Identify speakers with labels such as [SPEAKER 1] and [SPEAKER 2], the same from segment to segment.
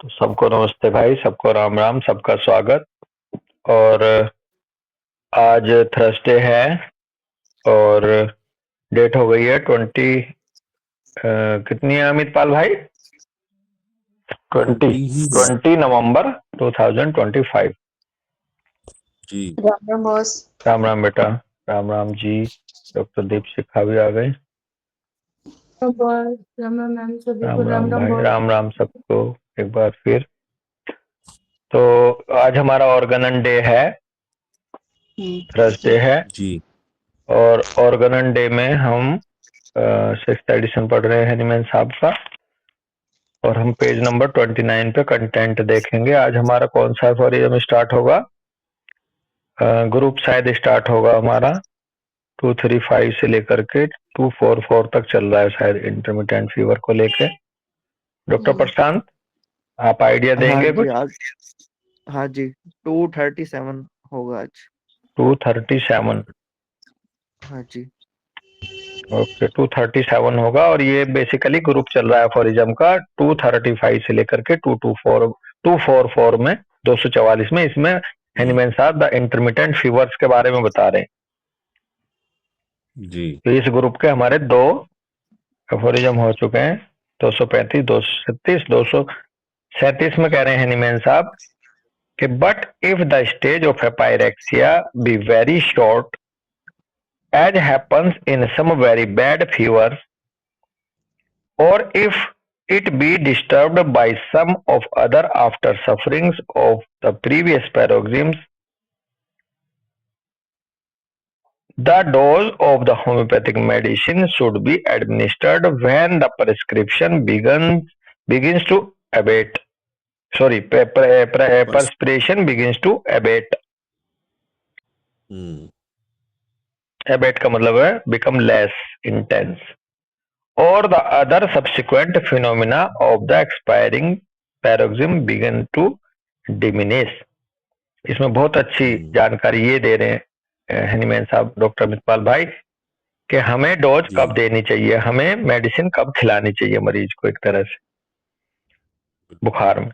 [SPEAKER 1] तो सबको नमस्ते भाई, सबको राम राम, सबका स्वागत। और आज थर्सडे है और डेट हो गई है 20 कितनी है अमित पाल भाई? 20
[SPEAKER 2] ही
[SPEAKER 1] 20 नवंबर 2025।
[SPEAKER 2] जी।
[SPEAKER 3] राम राम बॉस।
[SPEAKER 1] राम राम बेटा, राम राम जी। डॉक्टर दीपशिखा भी आ गए।
[SPEAKER 3] राम राम मैम, सभी को
[SPEAKER 1] राम
[SPEAKER 3] राम
[SPEAKER 1] राम
[SPEAKER 3] राम
[SPEAKER 1] भाई,
[SPEAKER 3] बॉस।
[SPEAKER 1] राम राम सबको एक बार फिर। तो आज हमारा ऑर्गेनन डे है, थर्सडे है।
[SPEAKER 2] जी
[SPEAKER 1] और ऑर्गेनन डे में हम 6th एडिशन पढ़ रहे हैं हनीमैन साहब का, और हम पेज नंबर 29 पे कंटेंट देखेंगे। आज हमारा कौन सा एफोरिज्म स्टार्ट होगा? ग्रुप शायद स्टार्ट होगा हमारा 235 से लेकर के 244 तक चल रहा है शायद, इंटरमिटेंट फीवर को लेके। डॉक्टर प्रशांत, आप आइडिया
[SPEAKER 4] हाँ
[SPEAKER 1] देंगे
[SPEAKER 4] जी
[SPEAKER 1] कुछ?
[SPEAKER 4] आज हाँ जी 237 होगा आज।
[SPEAKER 1] 237।
[SPEAKER 4] हाँ जी
[SPEAKER 1] ओके, 237 होगा। और ये बेसिकली ग्रुप चल रहा है एफोरिज्म का 235 से लेकर के 244 में, 244 में। इसमें हनीमैन साहब द इंटरमिटेंट फीवर्स के बारे में बता रहे हैं।
[SPEAKER 2] जी
[SPEAKER 1] तो इस ग्रुप के हमारे दो एफोरिज्म हो चुके हैं, 235, 237। 237 में कह रहे हैं हनीमैन साहब कि but if the stage of apyrexia be very short as happens in some very bad fevers, or if it be disturbed by some of other after sufferings of the previous paroxysms, the dose of the homeopathic medicine should be administered when the prescription begins to abate. Sorry, perspiration begins to abate. Abate का मतलब है become less intense. Or the other subsequent phenomena of the expiring paroxysm begin to diminish. इसमें बहुत अच्छी जानकारी ये दे रहे हैं हनीमैन साहब, डॉक्टर मितपाल भाई, कि हमें डोज कब देनी चाहिए, हमें मेडिसिन कब खिलानी चाहिए मरीज को एक तरह से बुखार में।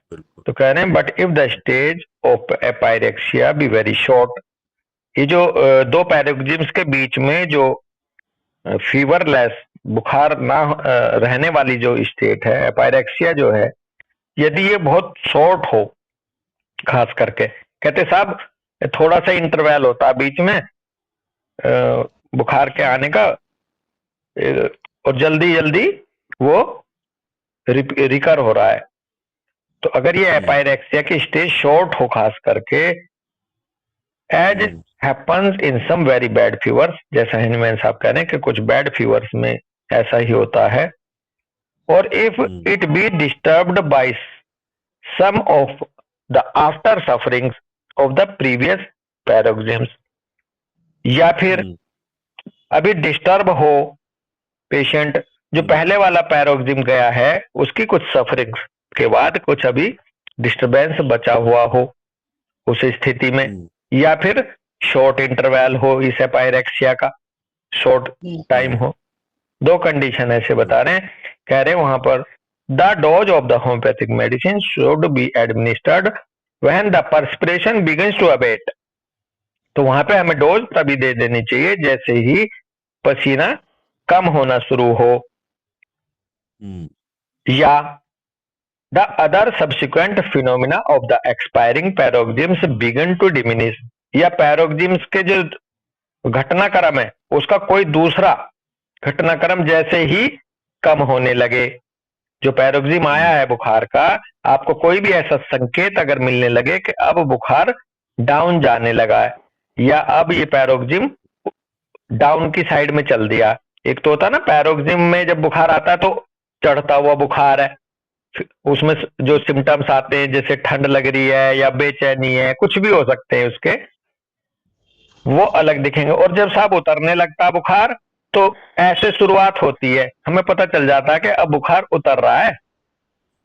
[SPEAKER 1] तो कह रहे हैं but if the stage of apyrexia be very short, ये जो दो पैरोक्सिम्स के बीच में जो फीवरलेस, बुखार ना रहने वाली जो स्टेट है एपायरेक्सिया जो है, यदि ये बहुत शॉर्ट हो, खास करके कहते साहब थोड़ा सा इंटरवल होता है बीच में बुखार के आने का, और जल्दी जल्दी वो रिकर हो रहा है। तो अगर ये एपायरेक्सिया की स्टेज शॉर्ट हो खास करके, as happens in some very bad fevers, जैसा हनीमैन साहब कह रहे हैं कि कुछ बैड फीवर्स में ऐसा ही होता है। और if it be disturbed by some of the after sufferings of the previous paroxysms, या फिर अभी डिस्टर्ब हो पेशेंट, जो पहले वाला पैरोक्सिम गया है उसकी कुछ सफरिंग्स के बाद कुछ अभी डिस्टरबेंस बचा हुआ हो उस स्थिति में, या फिर शॉर्ट इंटरवल हो इस एपायरेक्सिया का, शॉर्ट टाइम हो। दो कंडीशन ऐसे बता रहे हैं, कह रहे हैं वहां पर the dose of the homoeopathic medicine should be administered when the perspiration begins to abate. तो वहां पे हमें डोज तभी दे देनी चाहिए जैसे ही पसीना कम होना शुरू हो, या the other subsequent phenomena of the expiring paroxysms begin to diminish, या पैरोक्सिम्स के जो घटनाक्रम है उसका कोई दूसरा घटनाक्रम जैसे ही कम होने लगे। जो पैरोक्सिम आया है बुखार का, आपको कोई भी ऐसा संकेत अगर मिलने लगे कि अब बुखार डाउन जाने लगा है, या अब ये पैरोक्सिम डाउन की साइड में चल दिया। एक तो होता है ना पैरोक्सिम में जब बुखार आता है तो चढ़ता हुआ बुखार है, उसमें जो सिम्टम्स आते हैं जैसे ठंड लग रही है या बेचैनी है, कुछ भी हो सकते हैं उसके, वो अलग दिखेंगे। और जब साहब उतरने लगता बुखार तो ऐसे शुरुआत होती है, हमें पता चल जाता है कि अब बुखार उतर रहा है।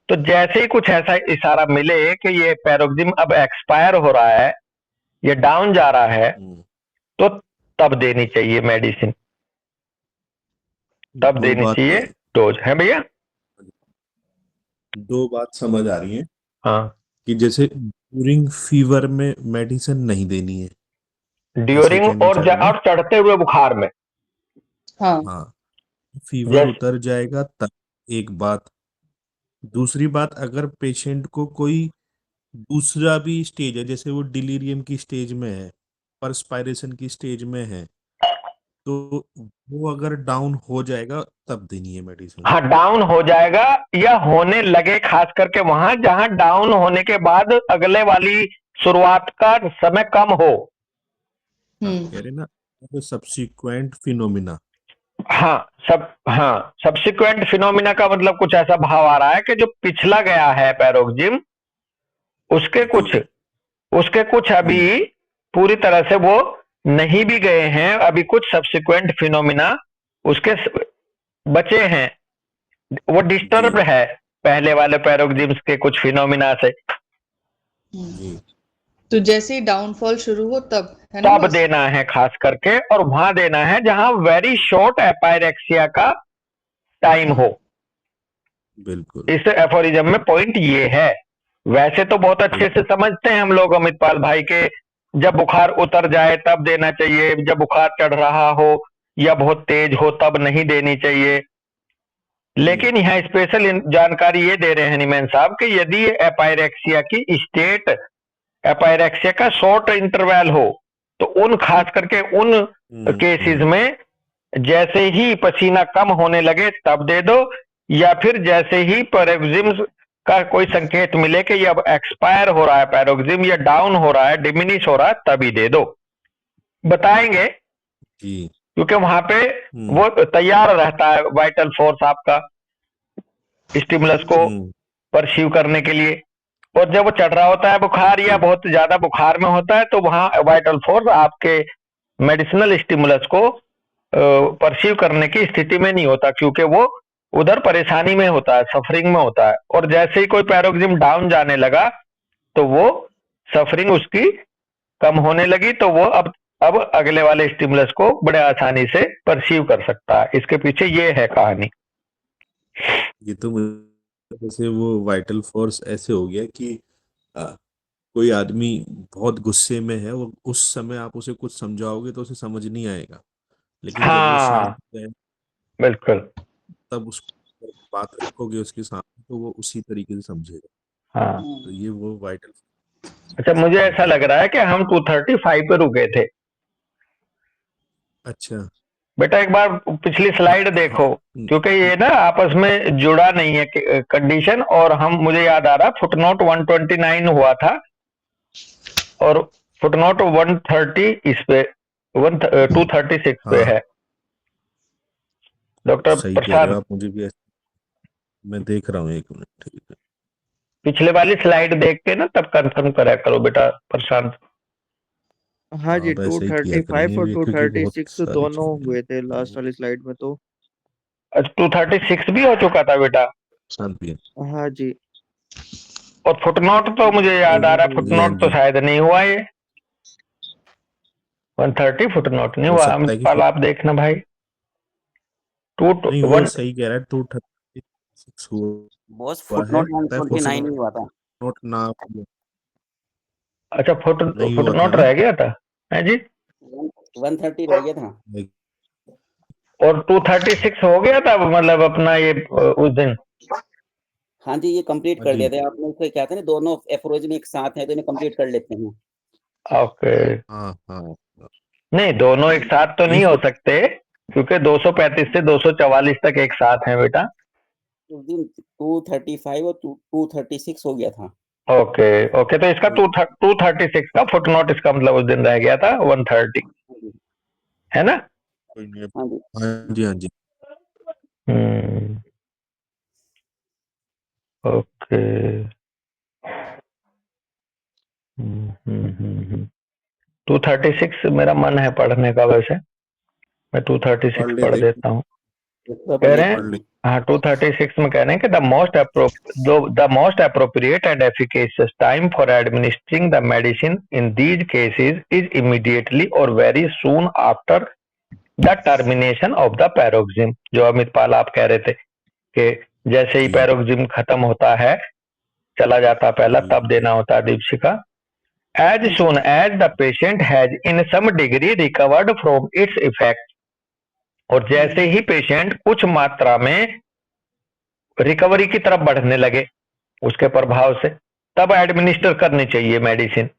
[SPEAKER 1] तो जैसे ही कुछ ऐसा इशारा मिले कि ये पैरोक्सिम अब एक्सपायर हो रहा है, ये डाउन जा रहा है, तो तब देनी चाहिए मेडिसिन, तब देनी चाहिए डोज। है भैया?
[SPEAKER 2] दो बात समझ आ रही है।
[SPEAKER 1] हाँ,
[SPEAKER 2] कि जैसे ड्यूरिंग फीवर में मेडिसिन नहीं देनी है, ऐसे
[SPEAKER 1] ड्यूरिंग
[SPEAKER 2] कहना
[SPEAKER 1] और
[SPEAKER 2] चाह रहे हैं ना।
[SPEAKER 1] और चढ़ते हुए बुखार में।
[SPEAKER 3] हाँ
[SPEAKER 2] हाँ, फीवर
[SPEAKER 1] जैसे
[SPEAKER 2] उतर जाएगा तब एक बात। दूसरी बात, अगर पेशेंट को कोई दूसरा भी स्टेज है, जैसे वो डिलीरियम की स्टेज में है, परस्पायरेशन की स्टेज में है, तो वो अगर डाउन हो जाएगा तब देनी है मेडिसिन।
[SPEAKER 1] हाँ, डाउन हो जाएगा या होने लगे, खास करके वहां जहां डाउन होने के बाद अगले वाली शुरुआत का समय कम हो।
[SPEAKER 2] हाँ, कह रहे ना, तो सब्सिक्वेंट फिनोमिना।
[SPEAKER 1] हाँ, सब्सिक्वेंट फिनोमिना का मतलब कुछ ऐसा भाव आ रहा है कि जो पिछला गया है पैरोक्सिम, उसके
[SPEAKER 2] जी।
[SPEAKER 1] कुछ उसके कुछ अभी
[SPEAKER 2] हम्म,
[SPEAKER 1] पूरी तरह से वो नहीं भी गए हैं, अभी कुछ सब्सिक्वेंट फिनोमिना उसके बचे हैं, वो डिस्टर्ब
[SPEAKER 2] जी
[SPEAKER 1] है पहले वाले पैरोक्सिम्स के कुछ फिनोमिना से।
[SPEAKER 2] जी
[SPEAKER 3] तो जैसे ही डाउनफॉल शुरू हो तब, है ना
[SPEAKER 1] तब
[SPEAKER 3] बॉस?
[SPEAKER 1] देना है खास करके, और वहां देना है जहां वेरी शॉर्ट एपायरेक्सिया का टाइम हो।
[SPEAKER 2] बिल्कुल।
[SPEAKER 1] इस एफोरिज्म में पॉइंट ये है। वैसे तो बहुत अच्छे से समझते हैं हम लोग अमितपाल भाई के, जब बुखार उतर जाए तब देना चाहिए, जब बुखार चढ़ रहा हो या बहुत तेज हो तब नहीं देनी चाहिए। लेकिन यहाँ स्पेशल जानकारी ये दे रहे हैं निमैन साहब कि यदि एपायरेक्सिया की स्टेट, एपायरेक्सिया का शॉर्ट इंटरवल हो, तो उन खास करके उन केसेस में जैसे ही पसीना कम होने लगे तब दे दो, या फिर जैसे ही पैरोक्सिम का कोई संकेत मिले कि ये अब एक्सपायर हो रहा है पैरोक्सिम, या डाउन हो रहा है, डिमिनिश हो रहा है, तभी दे दो। बताएंगे,
[SPEAKER 2] जी।
[SPEAKER 1] क्योंकि वहां पे वो तैयार रहता है वाइटल फोर्स आपका स्टिमुलस को परसीव करने के लिए। और जब वो चढ़ रहा होता है बुखार या बहुत ज्यादा बुखार में होता है, तो वहां वाइटल फोर्स आपके मेडिसिनल स्टिमुलस को परसीव करने की स्थिति में नहीं होता, क्योंकि वो उधर परेशानी में होता है, सफरिंग में होता है। और जैसे ही कोई पैरोक्सिम डाउन जाने लगा, तो वो सफरिंग उसकी कम होने लगी, तो वो अब अगले वाले स्टिमुलस को बड़े आसानी से परसीव कर सकता है। इसके पीछे ये है कहानी।
[SPEAKER 2] ये तो जैसे वो वाइटल फोर्स ऐसे हो गया कि आ, कोई आदमी बहुत गुस्से में है, वो उस समय आप उसे कुछ समझाओगे तो उसे समझ नहीं आएगा, लेकिन जब वो शांत
[SPEAKER 1] हाँ,
[SPEAKER 2] हो जाए
[SPEAKER 1] बिल्कुल।
[SPEAKER 2] तब उसको बात रखोगे उसके सामने तो वो उसी तरीके से समझेगा।
[SPEAKER 1] हाँ,
[SPEAKER 2] तो ये वो वाइटल
[SPEAKER 1] अच्छा, मुझे
[SPEAKER 2] काम
[SPEAKER 1] ऐसा लग
[SPEAKER 2] करता है।
[SPEAKER 1] रहा है कि हम 235 पे रुके थे।
[SPEAKER 2] अच्छा।
[SPEAKER 1] बेटा एक बार पिछली स्लाइड
[SPEAKER 2] हाँ।
[SPEAKER 1] देखो, क्योंकि ये ना आपस में जुड़ा नहीं है कंडीशन। और हम, मुझे याद आ रहा, फुटनोट 129 हुआ था, और फुटनोट 130 इस पे 236 पे
[SPEAKER 2] हाँ,
[SPEAKER 1] है। डॉक्टर
[SPEAKER 2] सही कह रहे हो
[SPEAKER 1] प्रशांत,
[SPEAKER 2] आप, मुझे भी मैं देख रहा हूँ, एक मिनट, ठीक है।
[SPEAKER 1] पिछले वाली स्लाइड देख के ना तब कंफर्म करा करो बेटा प्रशांत।
[SPEAKER 4] हाँ
[SPEAKER 2] हाँ,
[SPEAKER 4] जी,
[SPEAKER 2] वैसे ही किया
[SPEAKER 4] 235
[SPEAKER 2] करेंगे
[SPEAKER 4] और
[SPEAKER 2] भी क्योंकि बहुत
[SPEAKER 4] 236
[SPEAKER 2] सारी
[SPEAKER 4] दोनों
[SPEAKER 2] चीजें
[SPEAKER 4] हुए थे लास्ट वाली स्लाइड में तो।
[SPEAKER 1] अच्छा, 236 भी हो चुका था बेटा।
[SPEAKER 2] शांत भी है।
[SPEAKER 4] हाँ जी।
[SPEAKER 1] और फुटनोट तो मुझे याद आ रहा है,
[SPEAKER 4] और
[SPEAKER 2] जी हाँ
[SPEAKER 1] फुटनोट तो
[SPEAKER 2] जी।
[SPEAKER 1] शायद नहीं हुआ ये। 130 फुटनोट नहीं
[SPEAKER 2] हो
[SPEAKER 1] हुआ।
[SPEAKER 2] सकता है कि
[SPEAKER 1] अमितपाल आप देखना भाई। टू
[SPEAKER 2] नहीं, वो
[SPEAKER 1] वन
[SPEAKER 2] सही कह रहा है, 236
[SPEAKER 5] बॉस
[SPEAKER 2] हुआ है।
[SPEAKER 5] फुटनोट
[SPEAKER 2] पता है
[SPEAKER 5] 129 ही हुआ था।
[SPEAKER 2] फुटनोट ना
[SPEAKER 1] अच्छा,
[SPEAKER 2] नहीं हुआ था
[SPEAKER 1] फुटनोट
[SPEAKER 2] ना।
[SPEAKER 1] रह गया था, है जी।
[SPEAKER 5] 130 रह गया था।
[SPEAKER 1] और 236 हो गया था, मतलब अपना ये उस दिन।
[SPEAKER 5] हाँ जी, ये कंप्लीट
[SPEAKER 2] हाँ
[SPEAKER 5] कर
[SPEAKER 2] जी।
[SPEAKER 5] दिया था आपने। उसको क्या था ना, दोनों एफरोज एक साथ हैं तो इन्हें कंप्लीट कर लेते हैं।
[SPEAKER 1] ओके।
[SPEAKER 2] हाँ हाँ।
[SPEAKER 1] नहीं, दोनों एक साथ तो
[SPEAKER 2] नहीं
[SPEAKER 1] नहीं हो सकते, क्योंकि 235 से 244 तक एक साथ हैं बेटा।
[SPEAKER 5] उस दिन 235 और 236 हो गया था।
[SPEAKER 1] ओके ओके, तो इसका 236 का फुटनोट, इसका मतलब उस दिन रह गया था 130,
[SPEAKER 5] हाँ जी।
[SPEAKER 1] है ना।
[SPEAKER 2] कोई नहीं।
[SPEAKER 5] हाँ जी।
[SPEAKER 2] हाँ जी हाँ जी।
[SPEAKER 1] ओके। 236 मेरा मन है पढ़ने का वैसे, मैं 236
[SPEAKER 2] पढ़ ले,
[SPEAKER 1] पढ़
[SPEAKER 2] देख
[SPEAKER 1] देता हूँ।
[SPEAKER 5] तो
[SPEAKER 1] कह
[SPEAKER 5] पढ़िए
[SPEAKER 1] रहे हैं,
[SPEAKER 2] पढ़ ले।
[SPEAKER 1] हाँ, 236 में कह रहे हैं कि the most appropriate and efficacious time for administering the medicine in these cases is immediately और very soon after the termination of the paroxysm. जो अमित पाल आप कह रहे थे कि जैसे ही
[SPEAKER 2] जी
[SPEAKER 1] पैरोक्सिम खत्म होता है, चला जाता पहला,
[SPEAKER 2] जी,
[SPEAKER 1] तब देना होता है दीपशिका। एज
[SPEAKER 3] जी।
[SPEAKER 1] soon as the patient has in some degree recovered from its effect, और जैसे ही पेशेंट कुछ मात्रा में रिकवरी की तरफ बढ़ने लगे उसके प्रभाव से, तब एडमिनिस्टर करनी चाहिए medicine.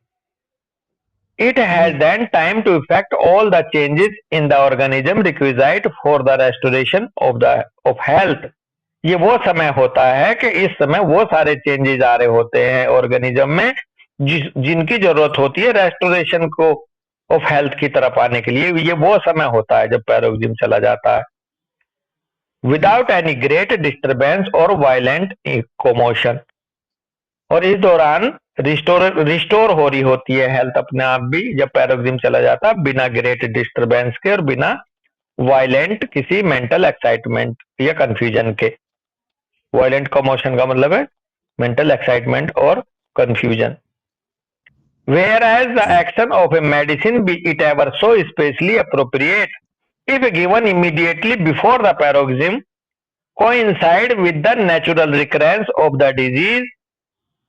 [SPEAKER 1] It has then time to effect all the changes in the organism requisite for the restoration of health. ये वो समय होता है कि इस समय वो सारे चेंजेस आ रहे होते हैं ऑर्गेनिज्म में जिनकी जरूरत होती है रेस्टोरेशन को ऑफ हेल्थ की तरफ आने के लिए। ये वो समय होता है जब पैरोक्सिज्म चला जाता है। विदाउट एनी ग्रेट डिस्टरबेंस और वायलेंट कोमोशन, और इस दौरान रिस्टोर हो रही होती है हेल्थ अपने आप भी जब पैरोक्सिज्म चला जाता है, बिना ग्रेट डिस्टरबेंस के और बिना वायलेंट किसी मेंटल एक्साइटमेंट या कंफ्यूजन के। वायलेंट कमोशन का मतलब है मेंटल एक्साइटमेंट और confusion. Whereas the action of a medicine, be it ever so especially appropriate, if given immediately before the paroxysm, coincide with the natural recurrence of the disease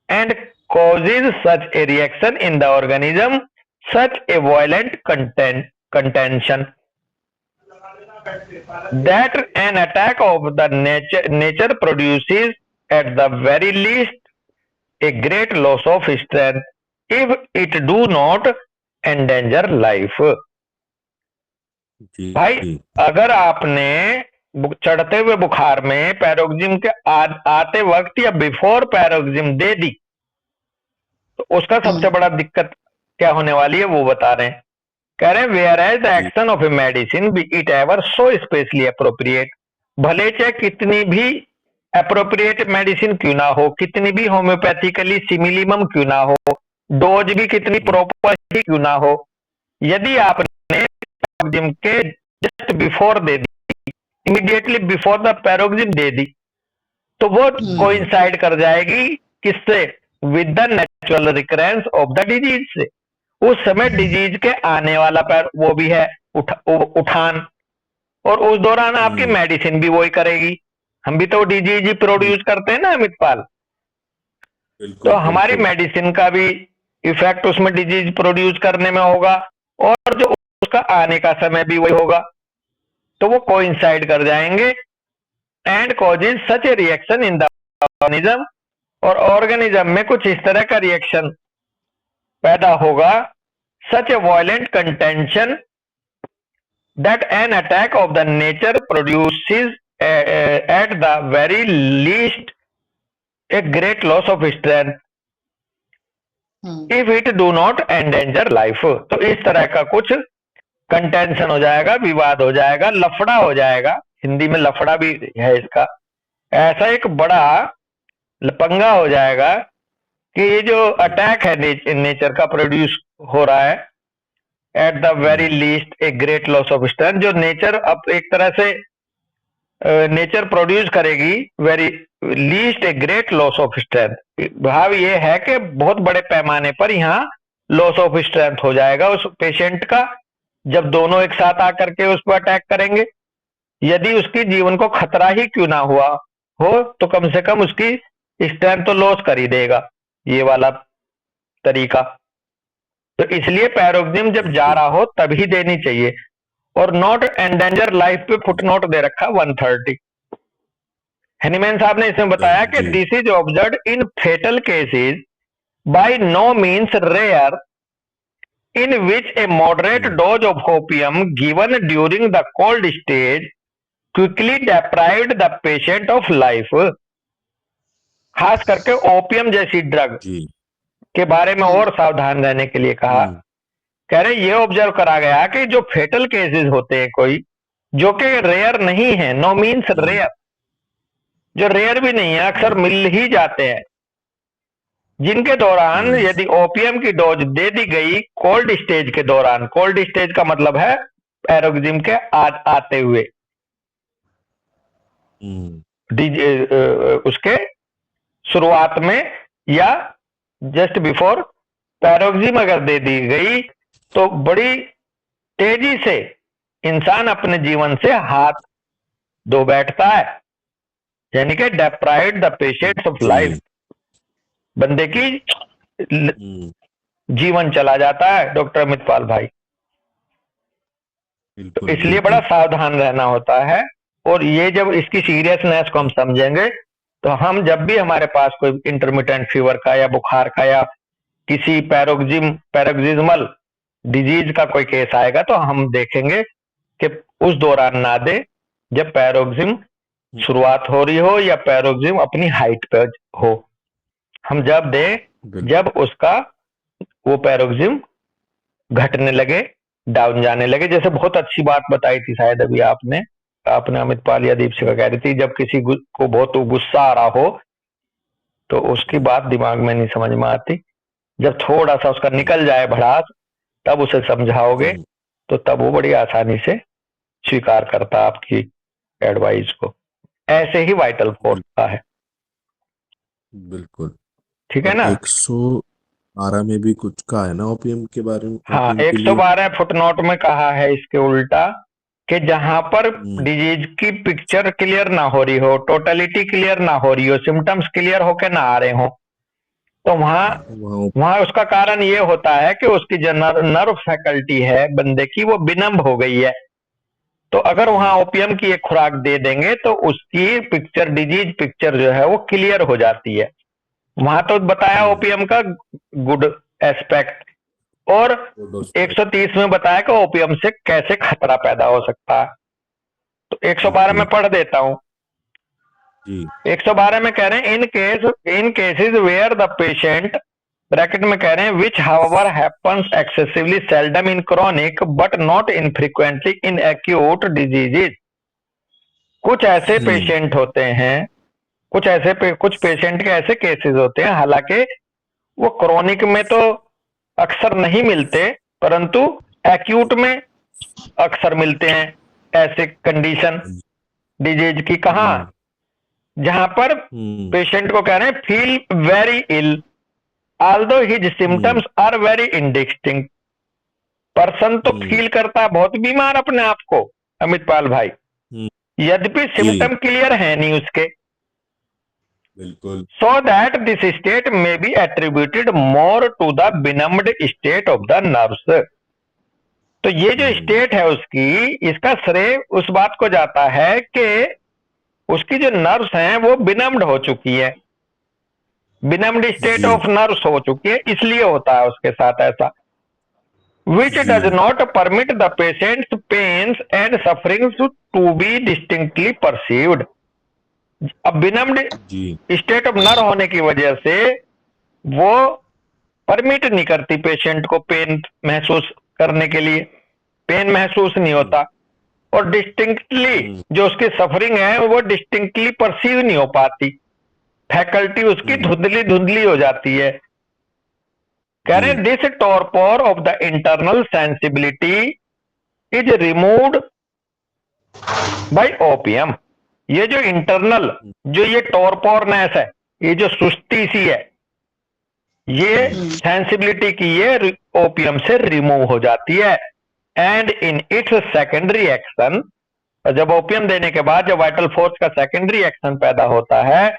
[SPEAKER 1] and causes such a reaction in the organism, such a violent contention, that an attack of the nature produces at the very least a great loss of strength, if it do not endanger life.
[SPEAKER 2] जी,
[SPEAKER 1] भाई
[SPEAKER 2] जी,
[SPEAKER 1] अगर आपने चढ़ते हुए बुखार में पैरोक्सिज्म के आते वक्त या बिफोर पैरोक्सिज्म दे दी, तो उसका सबसे बड़ा दिक्कत क्या होने वाली है वो बता रहे हैं। कह रहे हैं whereas the action of a medicine be it ever so specially appropriate, भले चाहे कितनी भी अप्रोप्रिएट मेडिसिन क्यों ना हो, कितनी भी होम्योपैथिकली सिमिलिमम क्यों ना हो, डोज भी कितनी प्रॉपर ही क्यों ना हो, यदि आपने पैरोक्सिज्म के जस्ट बिफोर दे दी, इमीडिएटली बिफोर द पैरोक्सिज्म दे दी, तो वो कोइंसाइड कर जाएगी किससे? With the natural recurrence of the disease से। उस समय डिजीज के आने वाला वो भी है उठान, और उस दौरान आपकी मेडिसिन भी वही करेगी। हम भी तो डिजीज ही प्रोड्यूस करते हैं ना अमितपाल, तो हमारी मेडिसिन का भी इफेक्ट उसमें डिजीज प्रोड्यूस करने में होगा और जो उसका आने का समय भी वही होगा, तो वो कोइंसाइड कर जाएंगे and causes such a reaction in the organism, और ऑर्गेनिज्म में कुछ इस तरह का रिएक्शन पैदा होगा, such a violent contention that an attack of the nature produces at the very least a great loss of strength if it do not endanger life. तो इस तरह का कुछ कंटेंशन हो जाएगा, विवाद हो जाएगा, लफड़ा हो जाएगा, हिंदी में लफड़ा भी है इसका। ऐसा एक बड़ा पंगा हो जाएगा कि ये जो अटैक है नेचर का प्रोड्यूस हो रहा है eight the very least a great loss of strength, जो नेचर अब एक तरह से नेचर प्रोड्यूस करेगी very least a great loss of strength. भाव ये है कि बहुत बड़े पैमाने पर यहाँ लॉस ऑफ स्ट्रेंथ हो जाएगा उस पेशेंट का, जब दोनों एक साथ आकर के उस पर अटैक करेंगे। यदि उसकी जीवन को खतरा ही क्यों ना हुआ हो तो कम से कम उसकी स्ट्रेंथ तो लॉस कर ही देगा ये वाला तरीका। तो इसलिए पैरोक्सिज्म जब जा रहा हो तभी देनी चाहिए, और नॉट एंडेंजर लाइफ पे फुटनोट दे रखा 130। हेनीमैन साहब ने इसमें बताया कि this is observed in fatal cases by no means rare, in which a moderate dose of opium given during the cold stage quickly deprived the patient of life। खास करके ओपियम जैसी ड्रग के बारे में और सावधान रहने के लिए कहा। कह रहे ये ऑब्जर्व करा गया कि जो फेटल केसेस होते हैं कोई जो कि रेयर नहीं है, नो मीन्स रेयर, जो रेयर भी नहीं है, अक्सर मिल ही जाते हैं, जिनके दौरान यदि ओपियम की डोज दे दी गई कोल्ड स्टेज के दौरान, कोल्ड स्टेज का मतलब है पैरोक्सिज्म के आते हुए उसके शुरुआत में या जस्ट बिफोर पैरोक्सिज्म अगर दे दी गई तो बड़ी तेजी से इंसान अपने जीवन से हाथ धो बैठता है, यानी कि डेप्राइव्ड द पेशेंट्स ऑफ लाइफ। बंदे की
[SPEAKER 2] हम्म,
[SPEAKER 1] जीवन चला जाता है डॉक्टर अमितपाल भाई। तो
[SPEAKER 2] बिल्कुल
[SPEAKER 1] इसलिए बड़ा
[SPEAKER 2] बिल्कुल
[SPEAKER 1] सावधान रहना होता है। और ये जब इसकी सीरियसनेस को हम समझेंगे तो हम जब भी हमारे पास कोई इंटरमिटेंट फीवर का या बुखार का या किसी पैरोक्सिज्मल डिजीज का कोई केस आएगा तो हम देखेंगे कि उस दौरान ना दे जब पैरोक्सिज्म शुरुआत हो रही हो या पैरोक्सिज्म अपनी हाइट पे हो। हम जब दे
[SPEAKER 2] बिल्कुल
[SPEAKER 1] जब उसका वो पैरोक्सिज्म घटने लगे, डाउन जाने लगे। जैसे बहुत अच्छी बात बताई थी शायद अभी आपने अमितपाल या दीपशिका कह रही थी, जब किसी को बहुत गुस्सा आ रहा हो तो उसकी बात दिमाग में नहीं समझ में आती, जब थोड़ा सा उसका निकल जाए भड़ास तब उसे समझाओगे तो तब वो बड़ी आसानी से स्वीकार करता आपकी एडवाइस को। ऐसे ही वाइटल फोर्स का है,
[SPEAKER 2] बिल्कुल।
[SPEAKER 1] ठीक है
[SPEAKER 2] और
[SPEAKER 1] ना।
[SPEAKER 2] 112 में भी कुछ कहा है ना ओपीएम के बारे में,
[SPEAKER 1] हाँ,
[SPEAKER 2] ओपीएम के लिए।
[SPEAKER 1] 112 फुटनोट में कहा है इसके उल्टा कि जहां पर डिजीज की पिक्चर क्लियर ना हो रही हो, टोटलिटी क्लियर ना हो रही हो, सिम्टम्स क्लियर होके ना आ रहे हो, तो वहां उसका कारण ये होता है कि उसकी जो नर्व फैकल्टी है बंदे की वो विनम्ब हो गई है। तो अगर वहां ओपीएम की एक खुराक दे देंगे तो उसकी पिक्चर, डिजीज पिक्चर जो है वो क्लियर हो जाती है। वहां तो बताया ओपीएम का गुड एस्पेक्ट, और 130 में बताया कि ओपीएम से कैसे खतरा पैदा हो सकता है। तो 112 में पढ़ देता हूं। 112 में कह रहे हैं in cases where the patient, bracket में कह रहे हैं which however happens excessively seldom in chronic but not infrequently in acute diseases. कुछ ऐसे पेशेंट होते हैं, कुछ पेशेंट के ऐसे केसेस होते हैं, हालांकि वो क्रॉनिक में तो अक्सर नहीं मिलते परंतु एक्यूट में अक्सर मिलते हैं ऐसे कंडीशन डिजीज की। कहा? जहां पर पेशेंट को कह रहे हैं feel very ill although his symptoms are very indistinct. Person तो फील करता है बहुत बीमार अपने आप को अमितपाल भाई, यद्यपि सिम्टम क्लियर है नहीं उसके।
[SPEAKER 2] बिल्कुल।
[SPEAKER 1] So that this state may be attributed more to the benumbed state of the nerves। तो ये जो स्टेट है उसकी, इसका श्रेय उस बात को जाता है कि उसकी जो नर्व्स हैं वो बिनम्ड हो चुकी है, बिनम्ड स्टेट ऑफ नर्व्स हो चुकी है, इसलिए होता है उसके साथ ऐसा। Which does not permit the patient's pains and sufferings to be distinctly perceived। अब बिनम्ड स्टेट ऑफ नर्व होने की वजह से वो परमिट नहीं करती पेशेंट को पेन महसूस करने के लिए, पेन महसूस नहीं होता, और डिस्टिंक्टली जो उसकी सफरिंग है वो डिस्टिंक्टली परसीव नहीं हो पाती, फैकल्टी उसकी धुंधली धुंधली हो जाती है। कह रहे हैं this torpor of the internal sensibility is removed by opium. ये जो इंटरनल, जो ये टॉर्पोरनेस है, ये जो सुस्ती सी है, ये सेंसिबिलिटी की ये ओपीएम से रिमूव हो जाती है। And in its secondary action, जब ओपीएम देने के बाद जब वाइटल फोर्स का सेकेंडरी एक्शन पैदा होता है,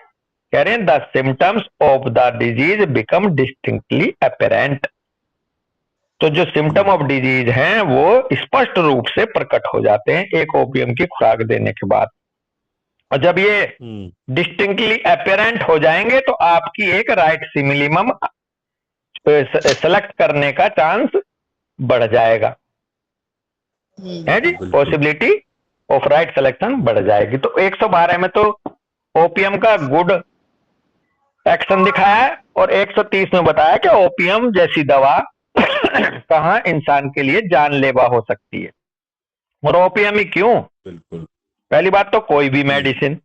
[SPEAKER 1] कह रहे हैं the symptoms of the disease become distinctly apparent. तो जो सिम्टम ऑफ डिजीज हैं वो स्पष्ट रूप से प्रकट हो जाते हैं एक ओपीएम की खुराक देने के बाद। और जब ये डिस्टिंक्टली अपेरेंट हो जाएंगे तो आपकी एक राइट सिमिलिमम सेलेक्ट करने का चांस बढ़ जाएगा, है जी, पॉसिबिलिटी ऑफ राइट सिलेक्शन बढ़ जाएगी। तो 112 में तो ओपीएम का गुड एक्शन दिखाया है, और 130 में बताया कि ओपीएम जैसी दवा कहाँ इंसान के लिए जानलेवा हो सकती है। और ओपीएम ही क्यों?
[SPEAKER 2] बिल्कुल।
[SPEAKER 1] पहली बात तो कोई भी मेडिसिन,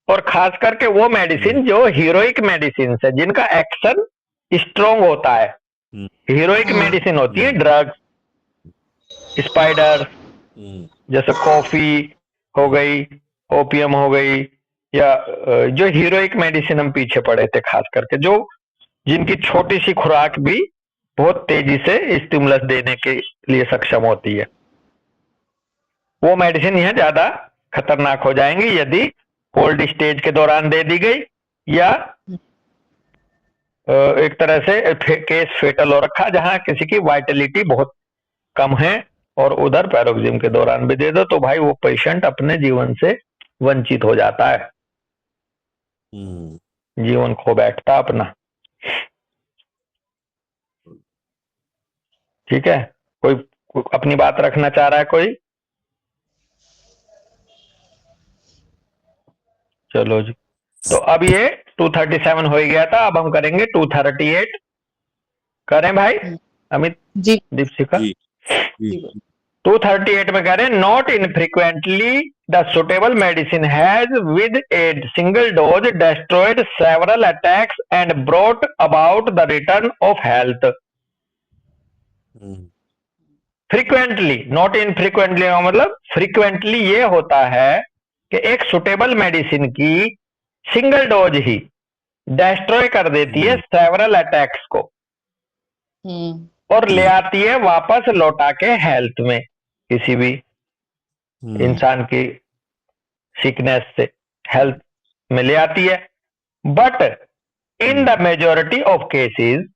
[SPEAKER 1] और खास करके वो मेडिसिन जो हीरोइक मेडिसिन है, जिनका एक्शन स्ट्रॉन्ग होता है। हीरोइक मेडिसिन होती है ड्रग्स, स्पाइडर, जैसे कॉफी हो गई, ओपीएम हो गई, या जो हीरोइक मेडिसिन हम पीछे पड़े थे खास करके, जो जिनकी छोटी सी खुराक भी बहुत तेजी से स्टिमुलस देने के लिए सक्षम होती है, वो मेडिसिन यह ज्यादा खतरनाक हो जाएंगी यदि कोल्ड स्टेज के दौरान दे दी गई या एक तरह से केस फेटल हो रखा, जहां किसी की वाइटलिटी बहुत कम है और उधर पैरोक्सिज्म के दौरान भी दे दो तो भाई वो पेशेंट अपने जीवन से वंचित हो जाता है, जीवन खो बैठता अपना। ठीक है, कोई अपनी बात रखना चाह रहा है कोई? चलो जी, तो अब ये 237 हो ही गया था, अब हम करेंगे 238। करें भाई अमित
[SPEAKER 3] जी
[SPEAKER 1] दीपशिखा?
[SPEAKER 2] जी जी
[SPEAKER 3] जी
[SPEAKER 1] 238 में कह रहे हैं not infrequently the suitable medicine has with a single dose destroyed several attacks and brought about the return of health. Frequently, not infrequently का मतलब फ्रीक्वेंटली ये होता है कि एक सुटेबल मेडिसिन की सिंगल डोज ही डेस्ट्रॉय कर देती है सेवरल अटैक्स को और ले आती है वापस लौटा के हेल्थ में, किसी भी इंसान की सिकनेस से हेल्थ में ले आती है। But in the majority of cases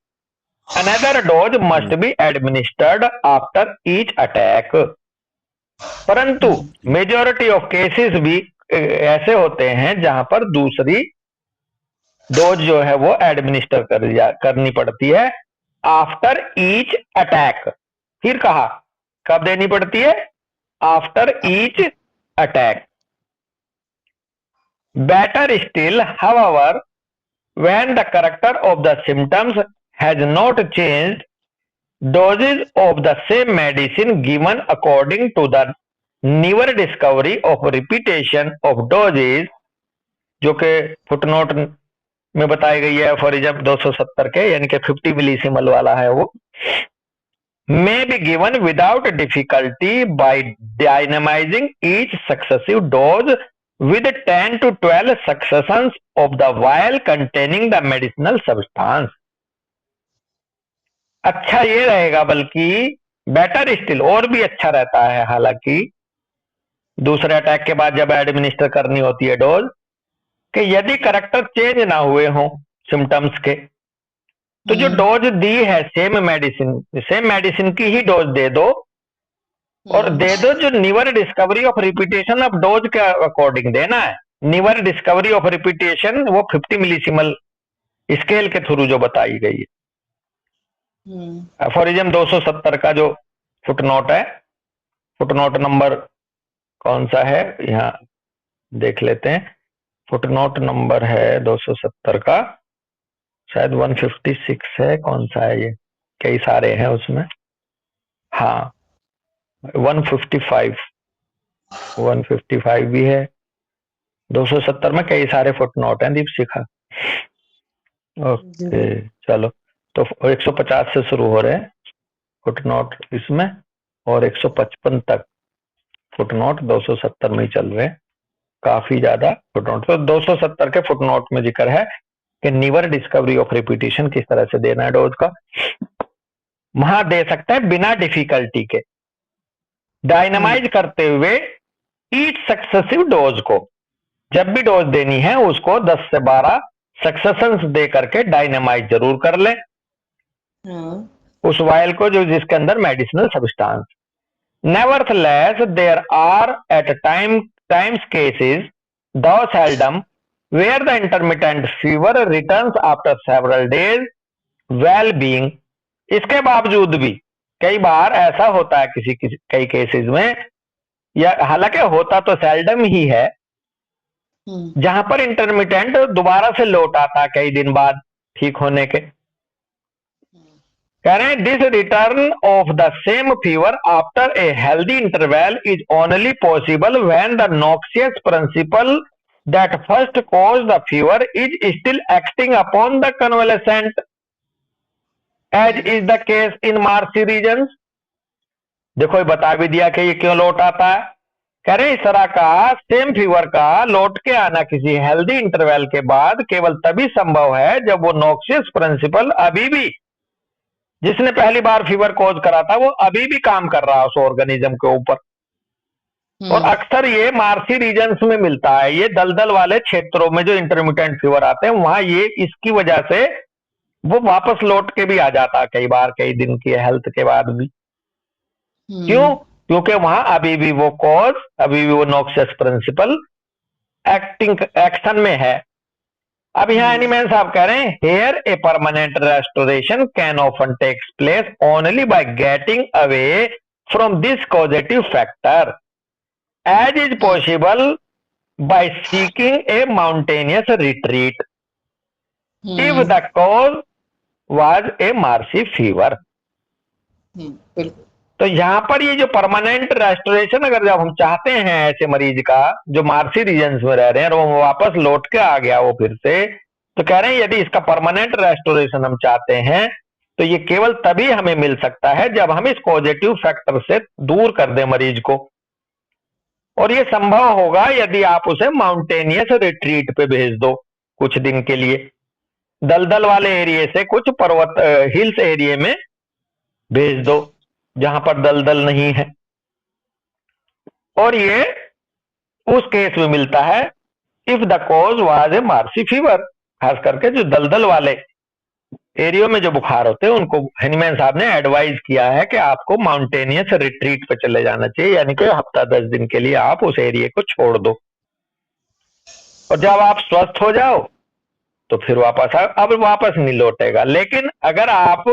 [SPEAKER 1] another dose must be administered after each attack. परंतु मेजोरिटी ऑफ केसेस भी ऐसे होते हैं जहां पर दूसरी डोज जो है वो एडमिनिस्टर करनी पड़ती है आफ्टर ईच अटैक। फिर कहा कब देनी पड़ती है? After each attack. Better still however when the character of the symptoms has not changed, doses of the same medicine given according to the newer discovery of repetition of doses, जो कि footnote में बताई गई है aphorism 270 के, यानी कि 50 मिलीसिमल वाला है वो, may be given without difficulty by dynamizing each successive dose with 10 to 12 successions of the vial containing the medicinal substance। अच्छा ये रहेगा, बल्कि बेटर स्टिल और भी अच्छा रहता है, हालांकि दूसरे अटैक के बाद जब एडमिनिस्टर करनी होती है डोज, कि यदि करैक्टर चेंज ना हुए हों सिम्टम्स के, तो जो डोज दी है सेम मेडिसिन की ही डोज दे दो, और दे दो जो newer discovery of repetition of dose के अकॉर्डिंग देना है। न्यूअर डिस्कवरी ऑफ रिपीटेशन वो 50 मिलीसिमल स्केल के थ्रू जो बताई गई है। एफोरिज्म 270 का जो फुटनोट है, फुटनोट नंबर कौन सा है यहाँ देख लेते हैं। फुटनोट नंबर है 270 का, शायद 156 है, कौन सा है ये, कई सारे हैं उसमें। हाँ 155 भी है, 270 में कई सारे फुटनोट हैं दीपशिखा। ओके चलो, तो 150 से शुरू हो रहे हैं फुटनोट इसमें, और 155 तक फुटनोट 270 में ही चल रहे हैं, काफी ज्यादा फुटनोट। तो 270 के फुटनोट में जिक्र है कि न्यूअर डिस्कवरी ऑफ रिपीटेशन किस तरह से देना है डोज का, वहां दे सकते हैं बिना डिफिकल्टी के, डायनामाइज करते हुए ईच सक्सेसिव डोज को, जब भी डोज देनी है उसको 10 से 12 सक्सेशंस दे करके डायनामाइज जरूर कर ले उस वायल को जो जिसके अंदर medicinal substance. Nevertheless there are at times cases though seldom where the intermittent fever returns after several days well being. इसके बावजूद भी कई बार ऐसा होता है कई केसेस में, या हालांकि होता तो सेल्डम ही है, जहां पर इंटरमिटेंट दोबारा से लौट आता कई दिन बाद ठीक होने के। कह रहे हैं this return of the same fever after a healthy interval is only possible when the noxious principle that first cause the fever is still acting upon the convalescent as is the case in marshy region. देखो ये बता भी दिया कि ये क्यों लौट आता है। कह रहे इस तरह का सेम फीवर का लौट के आना किसी हेल्दी इंटरवल के बाद केवल तभी संभव है जब वो नॉक्सियस प्रिंसिपल अभी भी, जिसने पहली बार फीवर कॉज करा था, वो अभी भी काम कर रहा है उस ऑर्गेनिज्म के ऊपर। और अक्सर ये मार्सी रीजन्स में मिलता है, ये दलदल वाले क्षेत्रों में जो इंटरमिटेंट फीवर आते हैं वहां ये इसकी वजह से वो वापस लौट के भी आ जाता कई बार, कई दिन की हेल्थ के बाद भी। क्यों? क्योंकि वहां अभी भी वो कॉज, अभी भी वो नॉक्सियस प्रिंसिपल एक्शन में है। अब यहाँ एनीमैन साहब कह रहे हैं here a permanent restoration can often takes place only by getting away from this causative factor as is possible by seeking a mountainous retreat if the cause was a marshy fever.
[SPEAKER 3] बिल्कुल।
[SPEAKER 1] तो यहाँ पर ये जो permanent restoration अगर जब हम चाहते हैं ऐसे मरीज का जो मार्सी रीजन्स में रह रहे हैं और वो वापस लौट के आ गया वो फिर से, तो कह रहे हैं यदि इसका परमानेंट रेस्टोरेशन हम चाहते हैं तो ये केवल तभी हमें मिल सकता है जब हम इस पॉजिटिव फैक्टर से दूर कर दें मरीज को, और ये संभव होगा यदि आप उसे माउंटेनियस रिट्रीट पे भेज दो कुछ दिन के लिए, दलदल वाले एरिया से कुछ पर्वत हिल्स एरिया में भेज दो जहां पर दलदल नहीं है। और ये उस केस में मिलता है if the cause was a marshy fever, खास करके जो दलदल वाले एरियो में जो बुखार होते हैं उनको हेनीमैन साहब ने एडवाइज किया है कि आपको माउंटेनियस रिट्रीट पे चले जाना चाहिए, यानी कि हफ्ता 10 दिन के लिए आप उस एरिया को छोड़ दो और जब आप स्वस्थ हो जाओ तो फिर वापस आओ। अब वापस नहीं लौटेगा। लेकिन अगर आप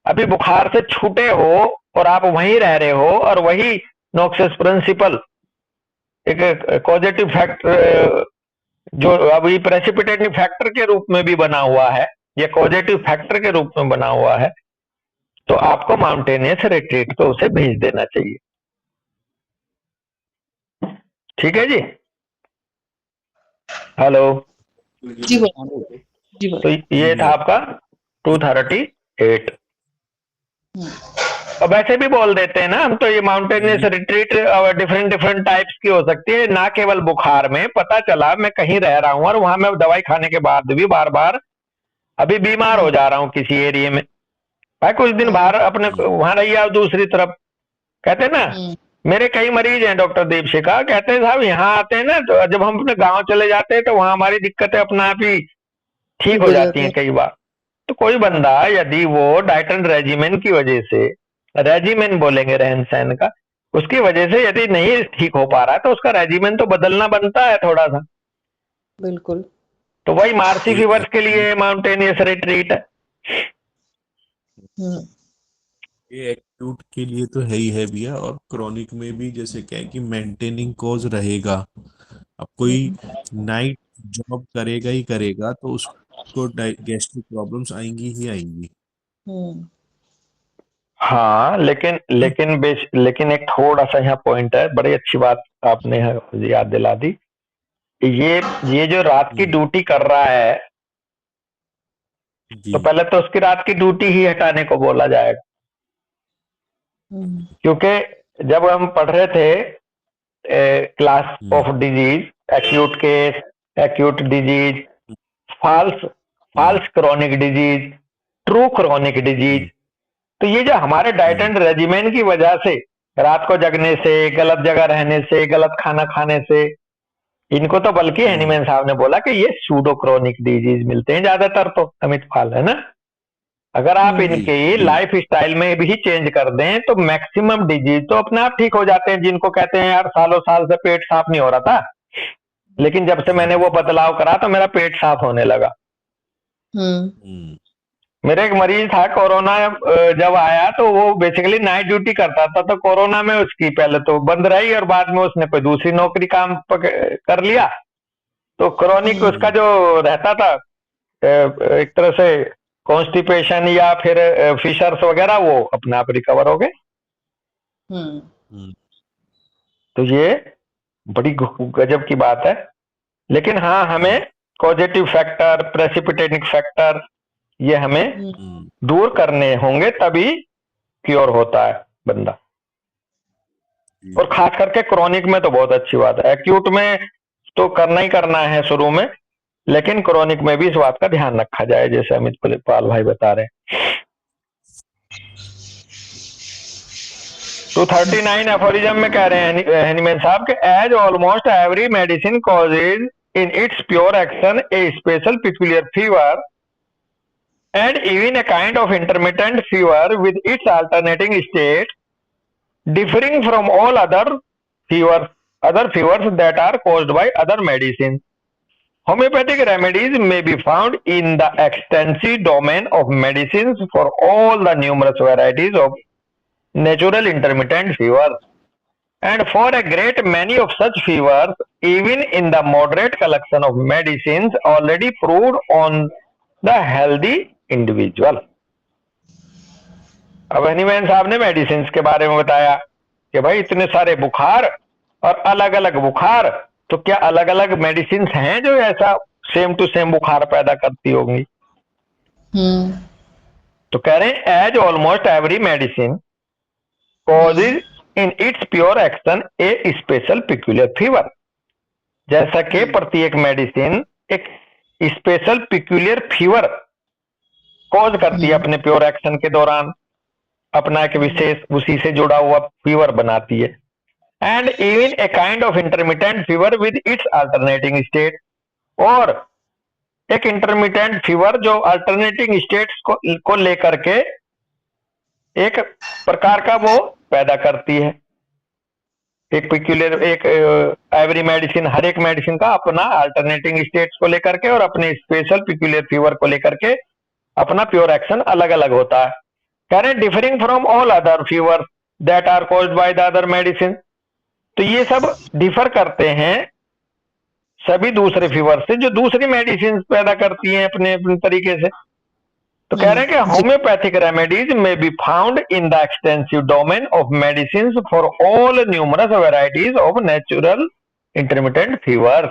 [SPEAKER 1] अभी बुखार से छूटे हो और आप वहीं रह रहे हो और वही नॉक्सियस प्रिंसिपल एक कॉजेटिव फैक्टर जो अभी प्रेसिपिटेटिव फैक्टर के रूप में भी बना हुआ है या कॉजेटिव फैक्टर के रूप में बना हुआ है, तो आपको माउंटेनियस रिट्रीट पे उसे भेज देना चाहिए। ठीक है जी। हेलो
[SPEAKER 3] जी बोलो। जी
[SPEAKER 1] तो
[SPEAKER 3] बोलो।
[SPEAKER 1] ये था आपका 238। अब ऐसे भी बोल देते हैं ना हम, तो ये mountainous retreat different different types की हो सकती है, ना केवल बुखार में। पता चला मैं कहीं रह रहा हूं और वहां मैं दवाई खाने के बाद भी बार बार अभी बीमार हो जा रहा हूं किसी एरिया में, भाई कुछ दिन बाहर अपने वहां रहिए आप दूसरी तरफ। कहते हैं ना, मेरे कई मरीज हैं डॉक्टर दीपशिखा, कहते हैं साहब यहाँ आते हैं ना तो जब हम अपने गांव चले जाते हैं तो वहां हमारी दिक्कतें अपना आप ही ठीक हो जाती हैं कई बार। तो कोई बंदा यदि वो डाइट एंड रेजिमेन की वजह से, रेजिमेन बोलेंगे रहन सहन का, उसकी वजह से यदि नहीं ठीक हो पा रहा है तो उसका रेजिमेन तो बदलना बनता है थोड़ा सा।
[SPEAKER 3] बिल्कुल।
[SPEAKER 1] तो वही मार्सी फीवर्स के लिए माउंटेनियस रिट्रीट है।
[SPEAKER 2] ये एक्यूट के लिए तो है ही है भैया, और क्रॉनिक में भी जैसे क्या है कि मेंटेनिंग कॉज रहेगा। अब कोई नाइट जॉब करेगा ही करेगा तो उसको गैस्ट्रिक प्रॉब्लम्स आएंगी ही आएंगी।
[SPEAKER 1] हाँ लेकिन एक थोड़ा सा यहाँ पॉइंट है, बड़ी अच्छी बात आपने याद दिला दी। ये जो रात की ड्यूटी कर रहा है
[SPEAKER 2] जी
[SPEAKER 1] तो पहले तो उसकी रात की ड्यूटी ही हटाने को बोला जाएगा, क्योंकि जब हम पढ़ रहे थे class of disease, acute case, acute disease, false chronic disease, true chronic disease, तो ये जो हमारे डाइट एंड रेजिमेन की वजह से, रात को जगने से, गलत जगह रहने से, गलत खाना खाने से, इनको तो बल्कि हेनीमैन साहब ने बोला कि ये सूडो क्रॉनिक डिजीज मिलते हैं ज्यादातर, तो अमित पाल है ना। अगर आप इनकी लाइफ स्टाइल में भी चेंज कर दें तो मैक्सिमम डिजीज तो अपने आप ठीक हो जाते हैं। जिनको कहते हैं यार सालों साल से पेट साफ नहीं हो रहा था, लेकिन जब से मैंने वो बदलाव करा तो मेरा पेट साफ होने लगा। मेरे एक मरीज था, कोरोना जब आया तो वो बेसिकली नाइट ड्यूटी करता था, तो कोरोना में उसकी पहले तो बंद रही और बाद में उसने कोई दूसरी नौकरी काम कर लिया, तो क्रॉनिक उसका जो रहता था एक तरह से कॉन्स्टिपेशन या फिर फिशर्स वगैरह, वो अपने आप रिकवर हो गए। तो ये बड़ी गजब की बात है। लेकिन हाँ, हमें कॉजेटिव फैक्टर, प्रेसिपिटेटिंग फैक्टर, ये हमें दूर करने होंगे तभी क्योर होता है बंदा। और खास करके क्रॉनिक में तो बहुत अच्छी बात है। एक्यूट में तो करना ही करना है शुरू में, लेकिन क्रॉनिक में भी इस बात का ध्यान रखा जाए, जैसे अमित पाल भाई बता रहे हैं। 239 एफोरिज्म में कह रहे हैं हेनीमैन साहब के as almost every medicine causes in its pure action a special peculiar fever and even a kind of intermittent fever with its alternating state differing from all other fevers that are caused by other medicines. Homeopathic remedies may be found in the extensive domain of medicines for all the numerous varieties of natural intermittent fevers. And for a great many of such fevers, even in the moderate collection of medicines already proved on the healthy individual. अब Hahnemann साहब ने medicine के बारे में बताया कि भाई इतने सारे बुखार और अलग अलग बुखार, तो क्या अलग अलग मेडिसिन हैं जो ऐसा सेम टू सेम बुखार पैदा करती होंगी? तो कह रहे हैं as almost every medicine causes in its pure action a special peculiar fever, जैसा कि प्रत्येक मेडिसिन एक स्पेशल पिक्यूलियर फीवर कॉज करती है अपने प्योर एक्शन के दौरान, अपना एक विशेष उसी से जुड़ा हुआ फीवर बनाती है. And even a kind of intermittent fever with its alternating state, और एक इंटरमिटेंट फीवर जो अल्टरनेटिंग स्टेट्स को लेकर के एक प्रकार का वो पैदा करती है. एक पिक्यूलियर एक एवरी मेडिसिन, हर एक मेडिसिन का अपना अल्टरनेटिंग स्टेट्स को लेकर के और अपने स्पेशल पिक्यूलियर फीवर को लेकर के अपना प्योर एक्शन अलग अलग होता है. कह रहे हैं differing from all other fever that are caused by the other medicine, तो ये सब डिफर करते हैं सभी दूसरे फीवर से जो दूसरी मेडिसिन पैदा करती हैं अपने अपने तरीके से. तो कह रहे हैं कि होम्योपैथिक रेमेडीज में be found in the extensive domain of medicine for all numerous varieties of natural intermittent fever.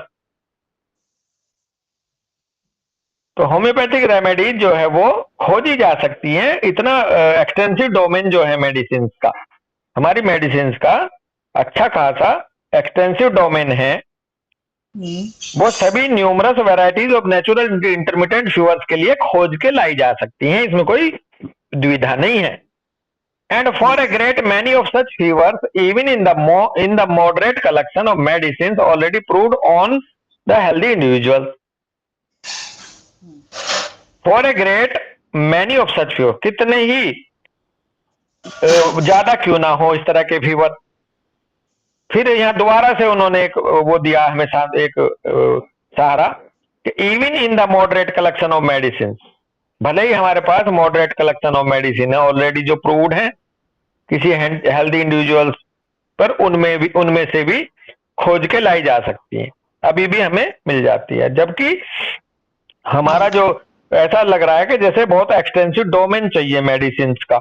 [SPEAKER 1] तो होम्योपैथिक रेमेडीज जो है वो खोजी जा सकती हैं. इतना एक्सटेंसिव डोमेन जो है मेडिसिन का, हमारी मेडिसिन का अच्छा खासा एक्सटेंसिव डोमेन है, वो सभी numerous varieties of natural intermittent fevers के लिए खोज के लाई जा सकती हैं, इसमें कोई दुविधा नहीं है. And for a great many of such fevers even in the moderate collection of medicine already proved on the healthy individual. For a great many of such fever, कितने ही ज्यादा क्यों ना हो इस तरह के फीवर. फिर यहाँ दोबारा से उन्होंने एक वो दिया हमें एक सहारा कि even in the moderate collection of medicine, भले ही हमारे पास मॉडरेट कलेक्शन ऑफ मेडिसिन है ऑलरेडी जो प्रूव्ड है किसी हेल्दी इंडिविजुअल्स पर, उनमें से भी खोज के लाई जा सकती है, अभी भी हमें मिल जाती है. जबकि हमारा जो ऐसा लग रहा है कि जैसे बहुत एक्सटेंसिव डोमेन चाहिए मेडिसिन का,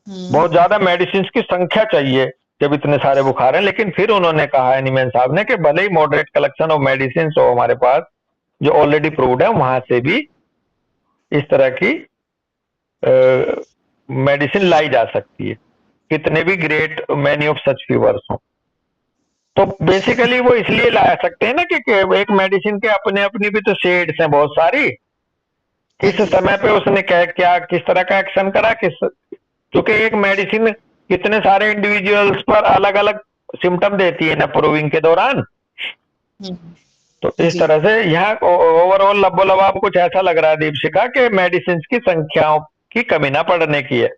[SPEAKER 1] बहुत ज्यादा मेडिसिन की संख्या चाहिए जब इतने सारे बुखार हैं. लेकिन फिर उन्होंने कहा एनीमैन साहब ने कि भले ही मॉडरेट कलेक्शन ऑफ मेडिसिन हो हमारे पास जो ऑलरेडी प्रूव्ड है, वहां से भी इस तरह की मेडिसिन लाई जा सकती है, कितने भी great many of such fevers हो. तो बेसिकली वो इसलिए ला सकते हैं ना कि एक मेडिसिन के अपने अपनी भी तो शेड्स हैं बहुत सारी, किस समय पे उसने क्या किस तरह का एक्शन करा, क्योंकि एक मेडिसिन कितने सारे इंडिविजुअल्स पर अलग अलग सिम्टम देती है ना प्रूविंग के दौरान. तो इस तरह से यहाँ ओवरऑल लबोलबाब कुछ ऐसा लग रहा है दीपशिखा के मेडिसिन की संख्याओं की कमी ना पड़ने की है.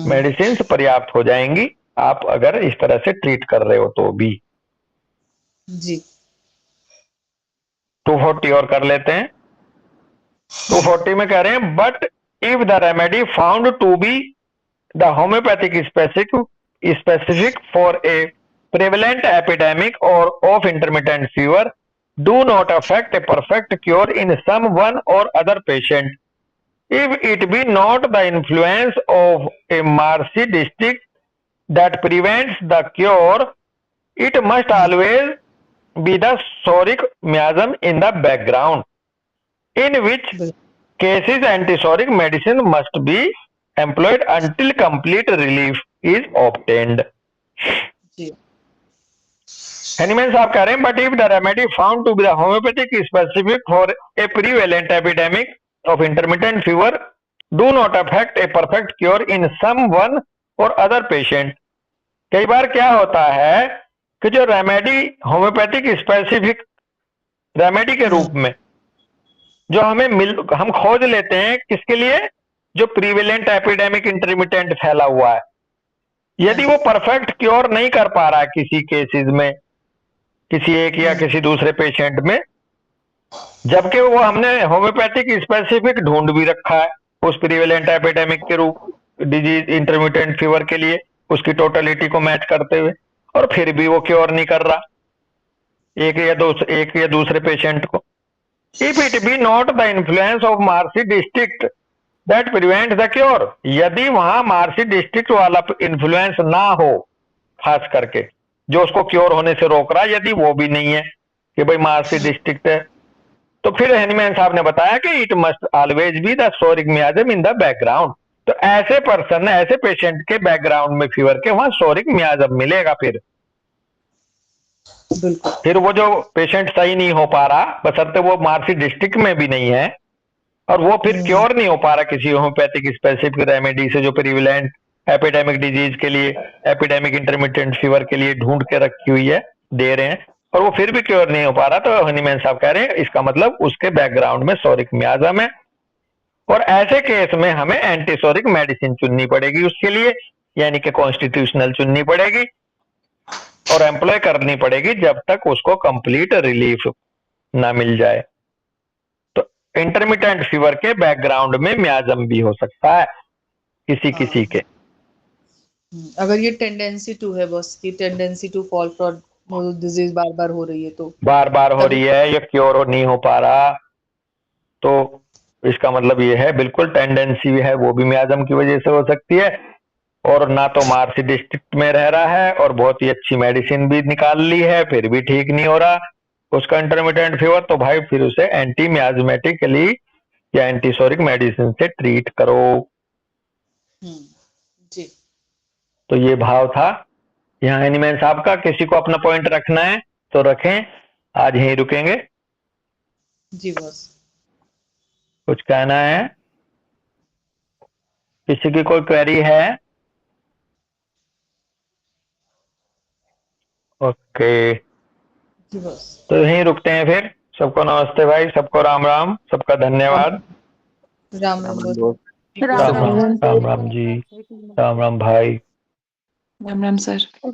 [SPEAKER 1] मेडिसिन पर्याप्त हो जाएंगी आप अगर इस तरह से ट्रीट कर रहे हो तो भी.
[SPEAKER 3] जी
[SPEAKER 1] 240 और कर लेते हैं. 240 में कह रहे हैं but if the remedy found to be the homeopathic specific for a prevalent epidemic or of intermittent fever do not affect a perfect cure in someone or other patient. If it be not the influence of a marshy district that prevents the cure, it must always be the soric miasm in the background, in which cases antisoric medicine must be employed until complete relief is obtained. Hahnemann साहब कह रहे हैं but if the remedy found to be the homeopathic specific for a prevalent epidemic of intermittent fever do not affect a perfect cure in someone or other patient. कई बार क्या होता है कि जो रेमेडी होम्योपैथिक स्पेसिफिक रेमेडी के रूप में जो हम खोज लेते हैं किसके लिए, जो प्रीवेलेंट एपिडेमिक इंटरमिटेंट फैला हुआ है, यदि वो परफेक्ट क्योर नहीं कर पा रहा है किसी केसेस में, किसी एक या किसी दूसरे पेशेंट में, जबकि वो हमने होम्योपैथिक स्पेसिफिक ढूंढ भी रखा है उस प्रीवेलेंट एपिडेमिक के रूप डिजीज इंटरमिटेंट फीवर के लिए, उसकी टोटलिटी को मैच करते हुए, और फिर भी वो क्योर नहीं कर रहा एक या दूसरे पेशेंट को। If it be not the influence of marshy district that prevent the cure, यदि वहां मार्सी डिस्ट्रिक्ट वाला इन्फ्लुएंस ना हो खास करके जो उसको क्योर होने से रोक रहा, यदि वो भी नहीं है कि भाई मार्सी डिस्ट्रिक्ट है, तो फिर हैनीमैन साहब ने बताया कि it must always be the सोरिक मियाज्म in the background. तो ऐसे पर्सन, ऐसे पेशेंट के बैकग्राउंड में फीवर के वहां सोरिक मियाज्म मिलेगा। फिर वो जो पेशेंट सही नहीं हो पा रहा, बशर्ते वो मार्सी डिस्ट्रिक्ट में भी नहीं है, और वो फिर क्योर नहीं हो पा रहा किसी होम्योपैथिक स्पेसिफिक रेमेडी से जो प्रीविलेंट एपिडेमिक डिजीज के लिए, एपिडेमिक इंटरमिटेंट फीवर के लिए ढूंढ के रखी हुई है, दे रहे हैं, और वो फिर भी क्योर नहीं हो पा रहा, तो हैनीमैन साहब कह रहे हैं इसका मतलब उसके बैकग्राउंड में सोरिक मियाज्म है, और ऐसे केस में हमें एंटीसोरिक मेडिसिन चुननी पड़ेगी उसके लिए, यानी कि कॉन्स्टिट्यूशनल चुननी पड़ेगी और एम्प्लॉय करनी पड़ेगी जब तक उसको कंप्लीट रिलीफ ना मिल जाए। तो इंटरमिटेंट फीवर के बैकग्राउंड में मियाज्म भी हो सकता है किसी के।
[SPEAKER 3] अगर ये टेंडेंसी टू है, बस की tendency to fall for disease बार बार हो रही है, तो
[SPEAKER 1] बार बार हो रही है, या क्योर नहीं हो पा रहा, तो इसका मतलब ये है बिल्कुल टेंडेंसी है, वो भी मियाज्म की वजह से हो सकती है, और ना तो मार्सी डिस्ट्रिक्ट में रह रहा है और बहुत ही अच्छी मेडिसिन भी निकाल ली है, फिर भी ठीक नहीं हो रहा उसका इंटरमिटेंट फीवर, तो भाई फिर उसे एंटी मियाज्मेटिकली या एंटीसोरिक मेडिसिन से ट्रीट करो।
[SPEAKER 3] जी।
[SPEAKER 1] तो ये भाव था यहाँ हैनीमैन साहब का। किसी को अपना पॉइंट रखना है तो रखें, आज यहीं रुकेंगे।
[SPEAKER 3] जी बॉस।
[SPEAKER 1] कुछ कहना है, किसी की कोई क्वेरी है? ओके,
[SPEAKER 3] जी बॉस।
[SPEAKER 1] तो यहीं रुकते हैं फिर। सबको नमस्ते भाई, सबको राम राम, सबका धन्यवाद।
[SPEAKER 3] राम राम बॉस।
[SPEAKER 1] राम राम, राम राम जी, राम राम भाई,
[SPEAKER 6] राम राम सर।
[SPEAKER 1] राम।